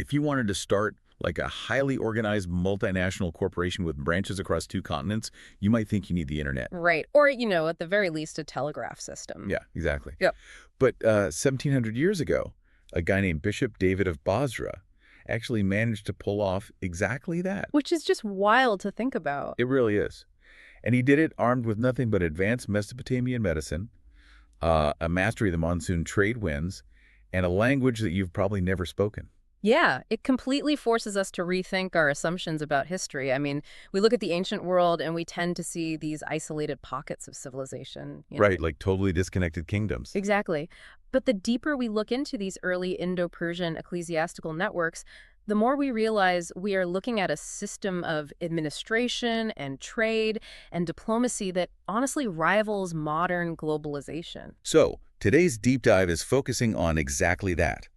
If you wanted to start like a highly organized multinational corporation with branches across 2 continents, you might think you need the internet. Right. Or, at the very least, a telegraph system. Yeah, exactly. Yep. But 1,700 years ago, a guy named Bishop David of Basra actually managed to pull off exactly that. Which is just wild to think about. It really is. And he did it armed with nothing but advanced Mesopotamian medicine, a mastery of the monsoon trade winds, and a language that you've probably never spoken. Yeah, it completely forces us to rethink our assumptions about history. I mean, we look at the ancient world and we tend to see these isolated pockets of civilization. Right, like totally disconnected kingdoms. Exactly. But the deeper we look into these early Indo-Persian ecclesiastical networks, the more we realize we are looking at a system of administration and trade and diplomacy that honestly rivals modern globalization. So, today's deep dive is focusing on exactly that.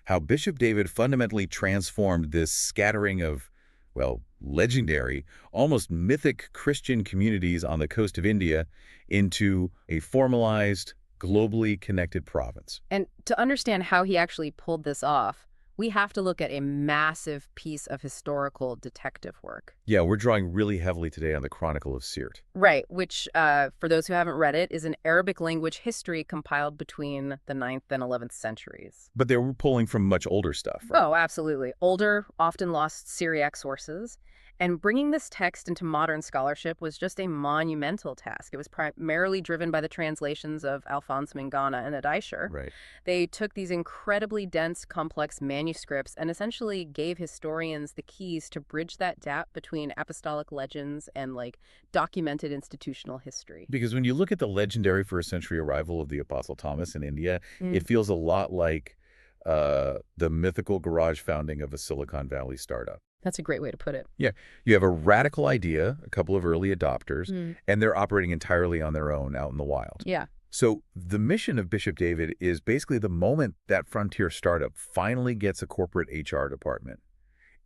How Bishop David fundamentally transformed this scattering of, well, legendary, almost mythic Christian communities on the coast of India into a formalized, globally connected province. And to understand how he actually pulled this off, we have to look at a massive piece of historical detective work. Yeah, we're drawing really heavily today on the Chronicle of Sirt. Right, which, for those who haven't read it, is an Arabic language history compiled between the 9th and 11th centuries. But they were pulling from much older stuff, right? Oh, absolutely. Older, often lost Syriac sources. And bringing this text into modern scholarship was just a monumental task. It was primarily driven by the translations of Alphonse Mangana and Adaisher. Right. They took these incredibly dense, complex manuscripts and essentially gave historians the keys to bridge that gap between apostolic legends and, documented institutional history. Because when you look at the legendary first-century arrival of the Apostle Thomas in India, it feels a lot like the mythical garage founding of a Silicon Valley startup. That's a great way to put it. Yeah, you have a radical idea, a couple of early adopters, and they're operating entirely on their own out in the wild. Yeah. So the mission of Bishop David is basically the moment that frontier startup finally gets a corporate HR department.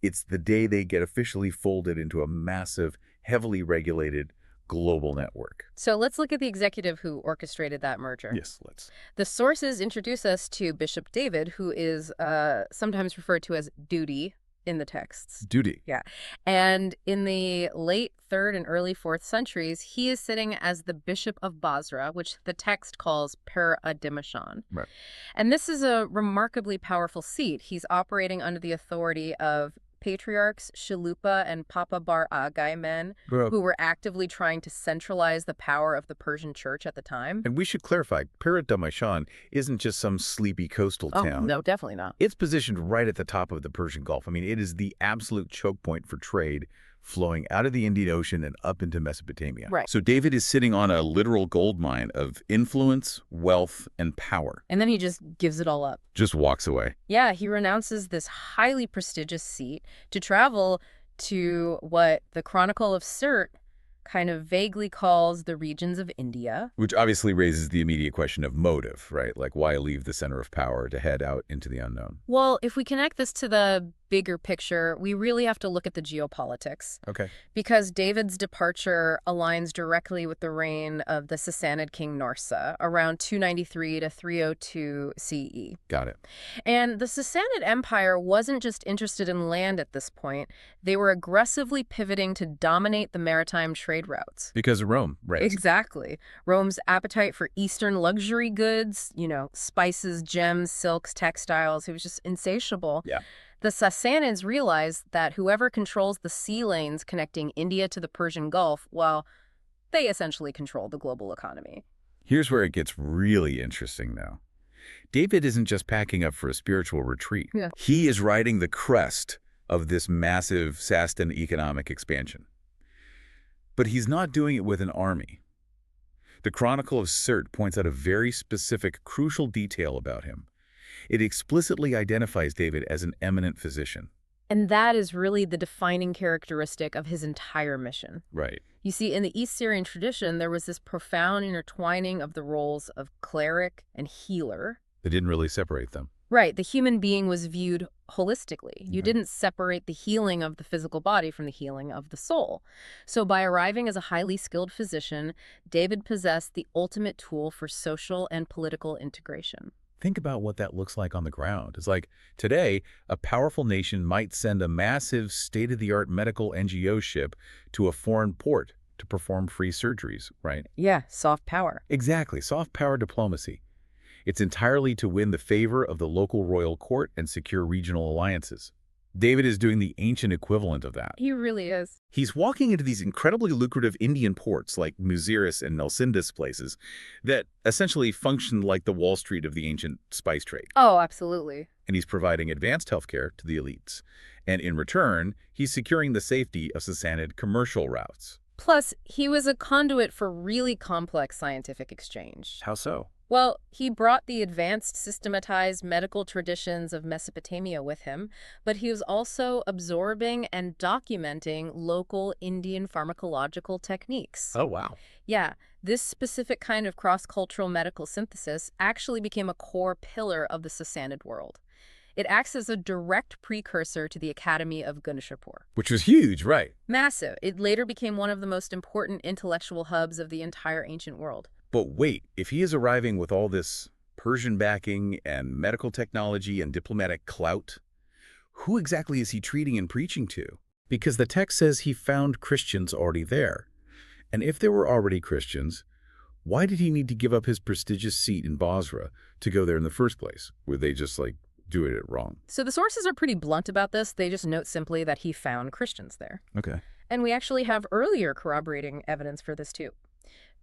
It's the day they get officially folded into a massive, heavily regulated global network. So let's look at the executive who orchestrated that merger. Yes, let's. The sources introduce us to Bishop David, who is sometimes referred to as Duty in the texts. Duty. Yeah. And in the late 3rd and early 4th centuries, he is sitting as the Bishop of Basra, which the text calls Per Adimashan. Right. And this is a remarkably powerful seat. He's operating under the authority of patriarchs Shilupa and Papa Bar Agai men who were actively trying to centralize the power of the Persian church at the time. And we should clarify, Perat Damashan isn't just some sleepy coastal town. No, definitely not. It's positioned right at the top of the Persian Gulf. I mean, it is the absolute choke point for trade flowing out of the Indian Ocean and up into Mesopotamia. Right. So David is sitting on a literal gold mine of influence, wealth, and power. And then he just gives it all up. Just walks away. Yeah, he renounces this highly prestigious seat to travel to what the Chronicle of Sirt kind of vaguely calls the regions of India. Which obviously raises the immediate question of motive, right? Like, why leave the center of power to head out into the unknown? Well, if we connect this to the bigger picture, we really have to look at the geopolitics. Okay. Because David's departure aligns directly with the reign of the Sassanid king Narsa around 293 to 302 CE. Got it. And the Sassanid Empire wasn't just interested in land at this point. They were aggressively pivoting to dominate the maritime trade routes. Because of Rome, right? Exactly. Rome's appetite for Eastern luxury goods, spices, gems, silks, textiles, it was just insatiable. Yeah. The Sassanids realized that whoever controls the sea lanes connecting India to the Persian Gulf, well, they essentially control the global economy. Here's where it gets really interesting, though. David isn't just packing up for a spiritual retreat. Yeah. He is riding the crest of this massive Sassan economic expansion. But he's not doing it with an army. The Chronicle of Sirt points out a very specific, crucial detail about him. It explicitly identifies David as an eminent physician. And that is really the defining characteristic of his entire mission. Right. You see, in the East Syrian tradition, there was this profound intertwining of the roles of cleric and healer. They didn't really separate them. Right. The human being was viewed holistically. You didn't separate the healing of the physical body from the healing of the soul. So by arriving as a highly skilled physician, David possessed the ultimate tool for social and political integration. Think about what that looks like on the ground. It's like today, a powerful nation might send a massive state-of-the-art medical NGO ship to a foreign port to perform free surgeries, right? Yeah, soft power. Exactly, soft power diplomacy. It's entirely to win the favor of the local royal court and secure regional alliances. David is doing the ancient equivalent of that. He really is. He's walking into these incredibly lucrative Indian ports like Muziris and Nelsindis places that essentially function like the Wall Street of the ancient spice trade. Oh, absolutely. And he's providing advanced healthcare to the elites. And in return, he's securing the safety of Sassanid commercial routes. Plus, he was a conduit for really complex scientific exchange. How so? Well, he brought the advanced, systematized medical traditions of Mesopotamia with him, but he was also absorbing and documenting local Indian pharmacological techniques. Oh, wow. Yeah, this specific kind of cross-cultural medical synthesis actually became a core pillar of the Sassanid world. It acts as a direct precursor to the Academy of Ganeshapur. Which was huge, right? Massive. It later became one of the most important intellectual hubs of the entire ancient world. But wait, if he is arriving with all this Persian backing and medical technology and diplomatic clout, who exactly is he treating and preaching to? Because the text says he found Christians already there. And if there were already Christians, why did he need to give up his prestigious seat in Basra to go there in the first place? Were they just doing it wrong? So the sources are pretty blunt about this. They just note simply that he found Christians there. Okay. And we actually have earlier corroborating evidence for this too.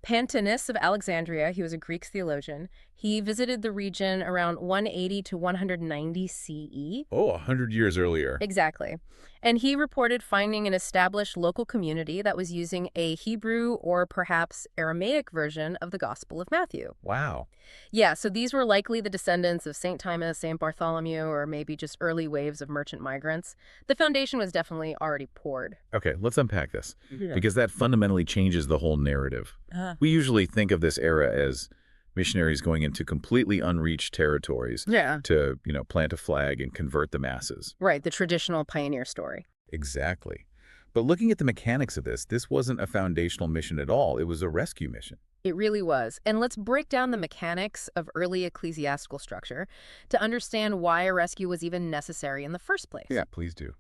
Pantaenus of Alexandria, he was a Greek theologian. He visited the region around 180 to 190 CE. Oh, 100 years earlier. Exactly. And he reported finding an established local community that was using a Hebrew or perhaps Aramaic version of the Gospel of Matthew. Wow. Yeah, so these were likely the descendants of St. Thomas, St. Bartholomew, or maybe just early waves of merchant migrants. The foundation was definitely already poured. Okay, let's unpack this, Yeah. because that fundamentally changes the whole narrative. We usually think of this era as missionaries going into completely unreached territories Yeah. to, plant a flag and convert the masses. Right, the traditional pioneer story. Exactly. But looking at the mechanics of this wasn't a foundational mission at all. It was a rescue mission. It really was. And let's break down the mechanics of early ecclesiastical structure to understand why a rescue was even necessary in the first place. Yeah, please do.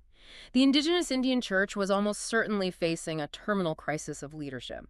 The indigenous Indian church was almost certainly facing a terminal crisis of leadership.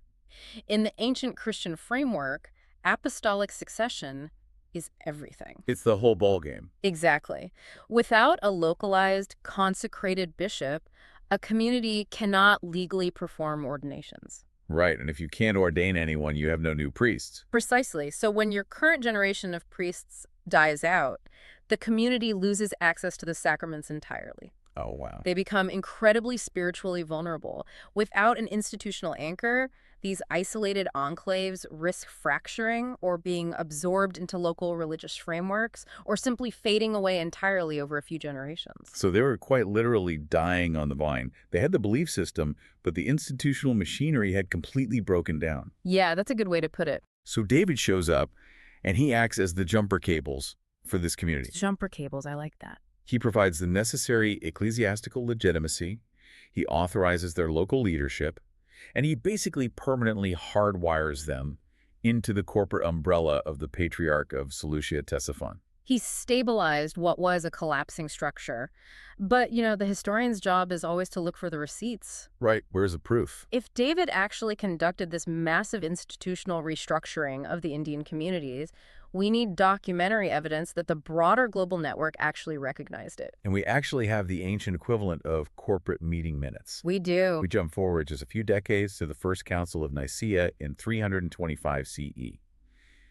In the ancient Christian framework, apostolic succession is everything. It's the whole ballgame. Exactly. Without a localized, consecrated bishop, a community cannot legally perform ordinations. Right, and if you can't ordain anyone, you have no new priests. Precisely. So when your current generation of priests dies out, the community loses access to the sacraments entirely. Oh, wow. They become incredibly spiritually vulnerable. Without an institutional anchor, these isolated enclaves risk fracturing or being absorbed into local religious frameworks or simply fading away entirely over a few generations. So they were quite literally dying on the vine. They had the belief system, but the institutional machinery had completely broken down. Yeah, that's a good way to put it. So David shows up, and he acts as the jumper cables for this community. Jumper cables, I like that. He provides the necessary ecclesiastical legitimacy, he authorizes their local leadership, and he basically permanently hardwires them into the corporate umbrella of the Patriarch of Seleucia Ctesiphon. He stabilized what was a collapsing structure. But, the historian's job is always to look for the receipts. Right, where's the proof? If David actually conducted this massive institutional restructuring of the Indian communities, we need documentary evidence that the broader global network actually recognized it. And we actually have the ancient equivalent of corporate meeting minutes. We do. We jump forward just a few decades to the First Council of Nicaea in 325 CE.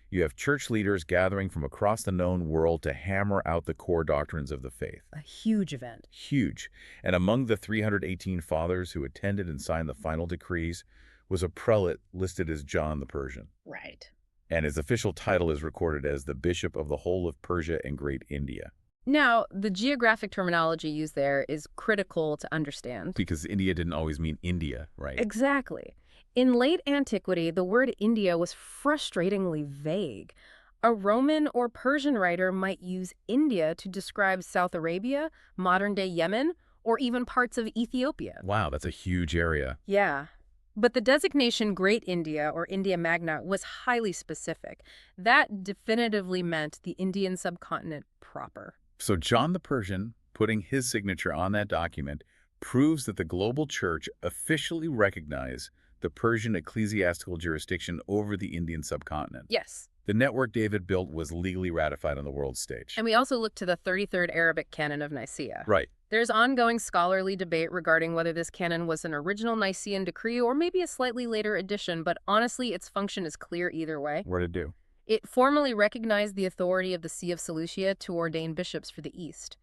You have church leaders gathering from across the known world to hammer out the core doctrines of the faith. A huge event. Huge. And among the 318 fathers who attended and signed the final decrees was a prelate listed as John the Persian. Right. And his official title is recorded as the Bishop of the whole of Persia and Great India. Now, the geographic terminology used there is critical to understand. Because India didn't always mean India, right? Exactly. In late antiquity, the word India was frustratingly vague. A Roman or Persian writer might use India to describe South Arabia, modern-day Yemen, or even parts of Ethiopia. Wow, that's a huge area. Yeah. But the designation Great India or India Magna was highly specific. That definitively meant the Indian subcontinent proper. So John the Persian, putting his signature on that document, proves that the global church officially recognized the Persian ecclesiastical jurisdiction over the Indian subcontinent. Yes. The network David built was legally ratified on the world stage. And we also look to the 33rd Arabic Canon of Nicaea. Right. There's ongoing scholarly debate regarding whether this canon was an original Nicene decree or maybe a slightly later addition, but honestly, its function is clear either way. What did it do? It formally recognized the authority of the See of Seleucia to ordain bishops for the East.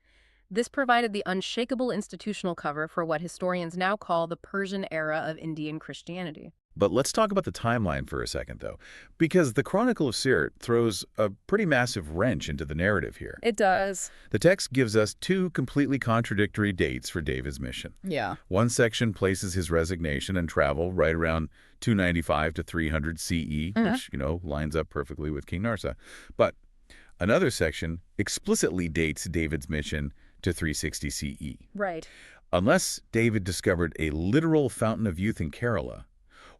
This provided the unshakable institutional cover for what historians now call the Persian era of Indian Christianity. But let's talk about the timeline for a second, though, because the Chronicle of Sirt throws a pretty massive wrench into the narrative here. It does. The text gives us two completely contradictory dates for David's mission. Yeah. One section places his resignation and travel right around 295 to 300 CE, which, lines up perfectly with King Narsa. But another section explicitly dates David's mission to 360 CE. Right. Unless David discovered a literal fountain of youth in Kerala,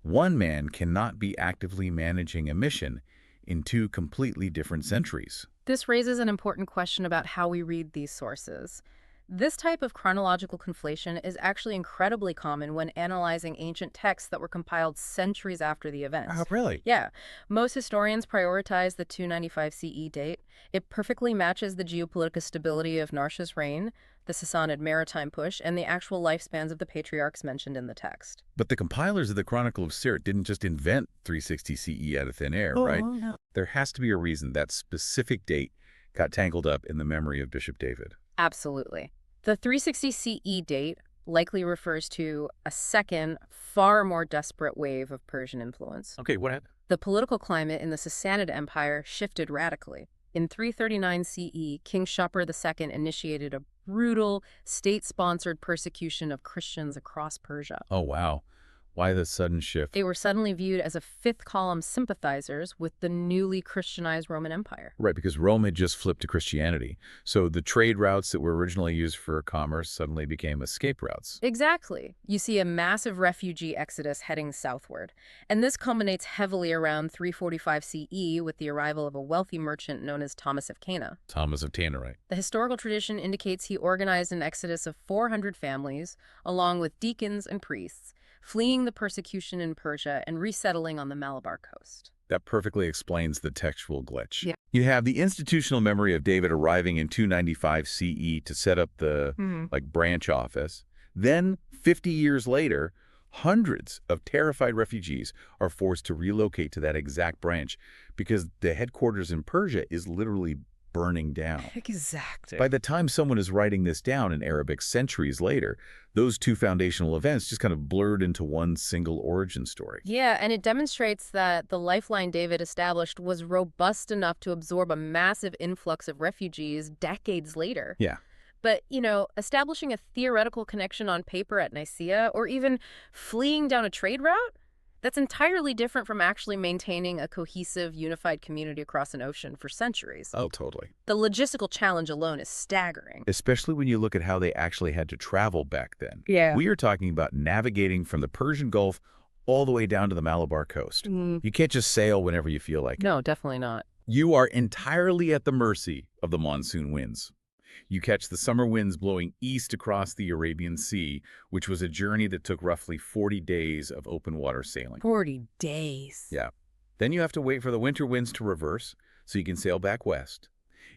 one man cannot be actively managing a mission in two completely different centuries. This raises an important question about how we read these sources. This type of chronological conflation is actually incredibly common when analyzing ancient texts that were compiled centuries after the events. Oh, really? Yeah. Most historians prioritize the 295 CE date. It perfectly matches the geopolitical stability of Narsha's reign, the Sassanid maritime push, and the actual lifespans of the patriarchs mentioned in the text. But the compilers of the Chronicle of Sirt didn't just invent 360 CE out of thin air, right? No. There has to be a reason that specific date got tangled up in the memory of Bishop David. Absolutely. The 360 CE date likely refers to a second, far more desperate wave of Persian influence. Okay, what happened? The political climate in the Sassanid Empire shifted radically. In 339 CE, King Shapur II initiated a brutal, state-sponsored persecution of Christians across Persia. Oh, wow. Why the sudden shift? They were suddenly viewed as a fifth-column sympathizers with the newly Christianized Roman Empire. Right, because Rome had just flipped to Christianity. So the trade routes that were originally used for commerce suddenly became escape routes. Exactly. You see a massive refugee exodus heading southward. And this culminates heavily around 345 CE with the arrival of a wealthy merchant known as Thomas of Cana. Thomas of Tannerite. The historical tradition indicates he organized an exodus of 400 families, along with deacons and priests, fleeing the persecution in Persia and resettling on the Malabar coast. That perfectly explains the textual glitch. Yeah. You have the institutional memory of David arriving in 295 CE to set up the branch office. Then, 50 years later, hundreds of terrified refugees are forced to relocate to that exact branch because the headquarters in Persia is literally burning down. Exactly. By the time someone is writing this down in Arabic centuries later, those two foundational events just kind of blurred into one single origin story. Yeah, and it demonstrates that the lifeline David established was robust enough to absorb a massive influx of refugees decades later. Yeah. But, establishing a theoretical connection on paper at Nicaea, or even fleeing down a trade route, that's entirely different from actually maintaining a cohesive, unified community across an ocean for centuries. Oh, totally. The logistical challenge alone is staggering. Especially when you look at how they actually had to travel back then. Yeah. We are talking about navigating from the Persian Gulf all the way down to the Malabar coast. You can't just sail whenever you feel like it. No, definitely not. You are entirely at the mercy of the monsoon winds. You catch the summer winds blowing east across the Arabian Sea, which was a journey that took roughly 40 days of open water sailing. 40 days. Yeah. Then you have to wait for the winter winds to reverse so you can sail back west.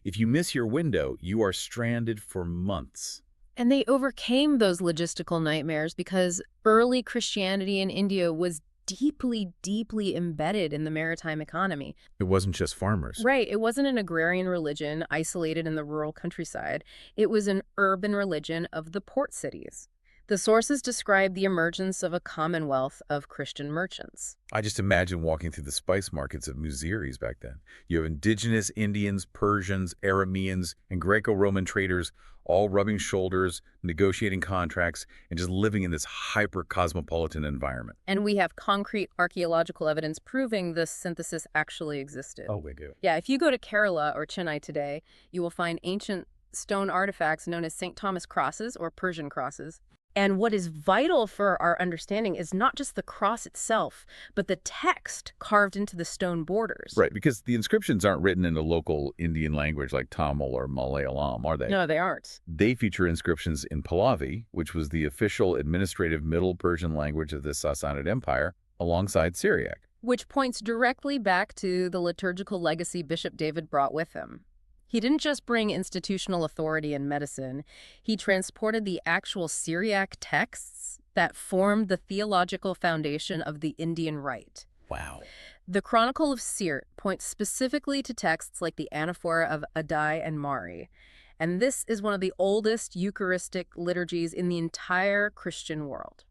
If you miss your window, you are stranded for months. And they overcame those logistical nightmares because early Christianity in India was deeply, deeply embedded in the maritime economy. It wasn't just farmers. Right. It wasn't an agrarian religion isolated in the rural countryside. It was an urban religion of the port cities. The sources describe the emergence of a commonwealth of Christian merchants. I just imagine walking through the spice markets of Muziris back then. You have indigenous Indians, Persians, Arameans, and Greco-Roman traders all rubbing shoulders, negotiating contracts, and just living in this hyper-cosmopolitan environment. And we have concrete archaeological evidence proving this synthesis actually existed. Oh, we do. Yeah, if you go to Kerala or Chennai today, you will find ancient stone artifacts known as St. Thomas crosses or Persian crosses. And what is vital for our understanding is not just the cross itself, but the text carved into the stone borders. Right, because the inscriptions aren't written in a local Indian language like Tamil or Malayalam, are they? No, they aren't. They feature inscriptions in Pahlavi, which was the official administrative Middle Persian language of the Sassanid Empire, alongside Syriac. Which points directly back to the liturgical legacy Bishop David brought with him. He didn't just bring institutional authority in medicine, he transported the actual Syriac texts that formed the theological foundation of the Indian Rite. Wow. The Chronicle of Sirt points specifically to texts like the Anaphora of Adai and Mari, and this is one of the oldest Eucharistic liturgies in the entire Christian world.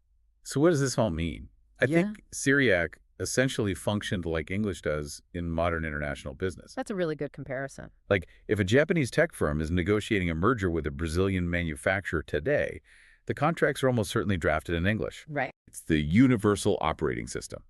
So what does this all mean? I Yeah. think Syriac essentially functioned like English does in modern international business. That's a really good comparison. Like, if a Japanese tech firm is negotiating a merger with a Brazilian manufacturer today, the contracts are almost certainly drafted in English. Right. It's the universal operating system.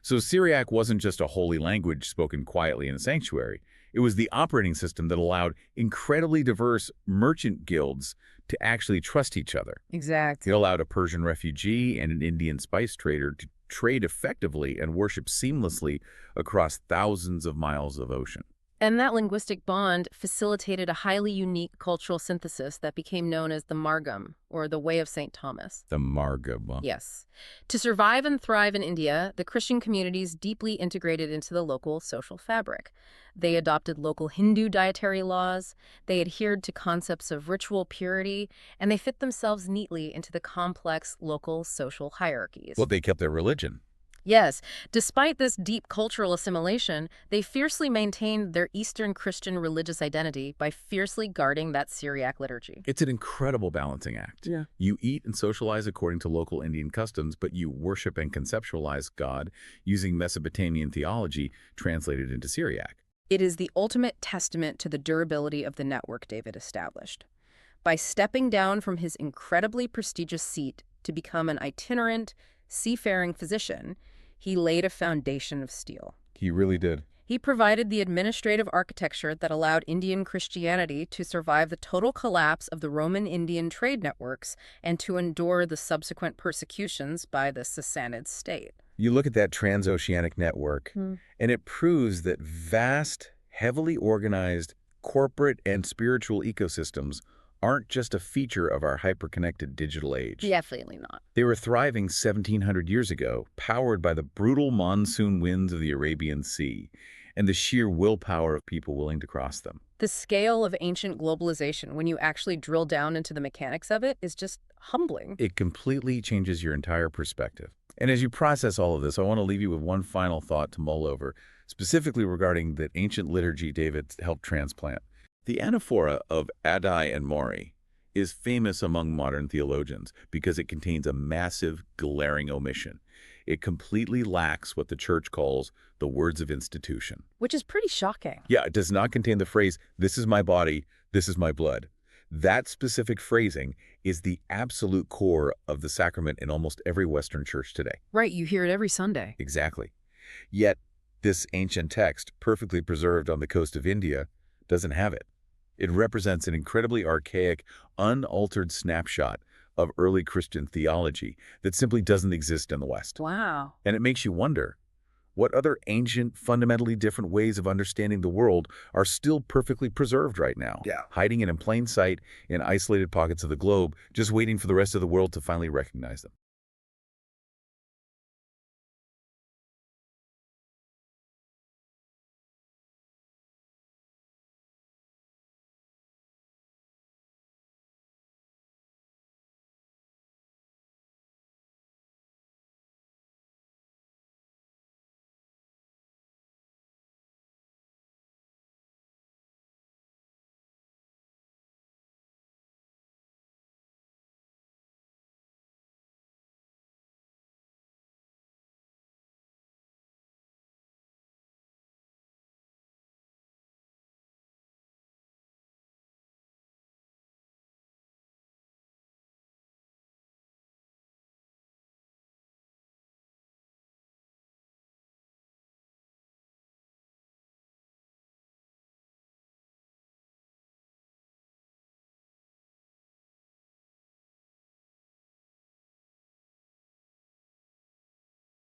So Syriac wasn't just a holy language spoken quietly in a sanctuary. It was the operating system that allowed incredibly diverse merchant guilds to actually trust each other. Exactly. It allowed a Persian refugee and an Indian spice trader to trade effectively and worship seamlessly across thousands of miles of ocean. And that linguistic bond facilitated a highly unique cultural synthesis that became known as the Margam, or the Way of St. Thomas. The Margam. Yes. To survive and thrive in India, the Christian communities deeply integrated into the local social fabric. They adopted local Hindu dietary laws, they adhered to concepts of ritual purity, and they fit themselves neatly into the complex local social hierarchies. Well, they kept their religion. Yes, despite this deep cultural assimilation, they fiercely maintained their Eastern Christian religious identity by fiercely guarding that Syriac liturgy. It's an incredible balancing act. Yeah. You eat and socialize according to local Indian customs, but you worship and conceptualize God using Mesopotamian theology translated into Syriac. It is the ultimate testament to the durability of the network David established. By stepping down from his incredibly prestigious seat to become an itinerant, seafaring physician, he laid a foundation of steel. He really did. He provided the administrative architecture that allowed Indian Christianity to survive the total collapse of the Roman-Indian trade networks and to endure the subsequent persecutions by the Sassanid state. You look at that transoceanic network, and it proves that vast, heavily organized corporate and spiritual ecosystems aren't just a feature of our hyper-connected digital age. Definitely not. They were thriving 1,700 years ago, powered by the brutal monsoon winds of the Arabian Sea and the sheer willpower of people willing to cross them. The scale of ancient globalization, when you actually drill down into the mechanics of it, is just humbling. It completely changes your entire perspective. And as you process all of this, I want to leave you with one final thought to mull over, specifically regarding that ancient liturgy David helped transplant. The anaphora of Adai and Mari is famous among modern theologians because it contains a massive, glaring omission. It completely lacks what the church calls the words of institution. Which is pretty shocking. Yeah, it does not contain the phrase, "This is my body, this is my blood." That specific phrasing is the absolute core of the sacrament in almost every Western church today. Right, you hear it every Sunday. Exactly. Yet, this ancient text, perfectly preserved on the coast of India, doesn't have it. It represents an incredibly archaic, unaltered snapshot of early Christian theology that simply doesn't exist in the West. Wow. And it makes you wonder, what other ancient, fundamentally different ways of understanding the world are still perfectly preserved right now? Yeah. Hiding in plain sight in isolated pockets of the globe, just waiting for the rest of the world to finally recognize them.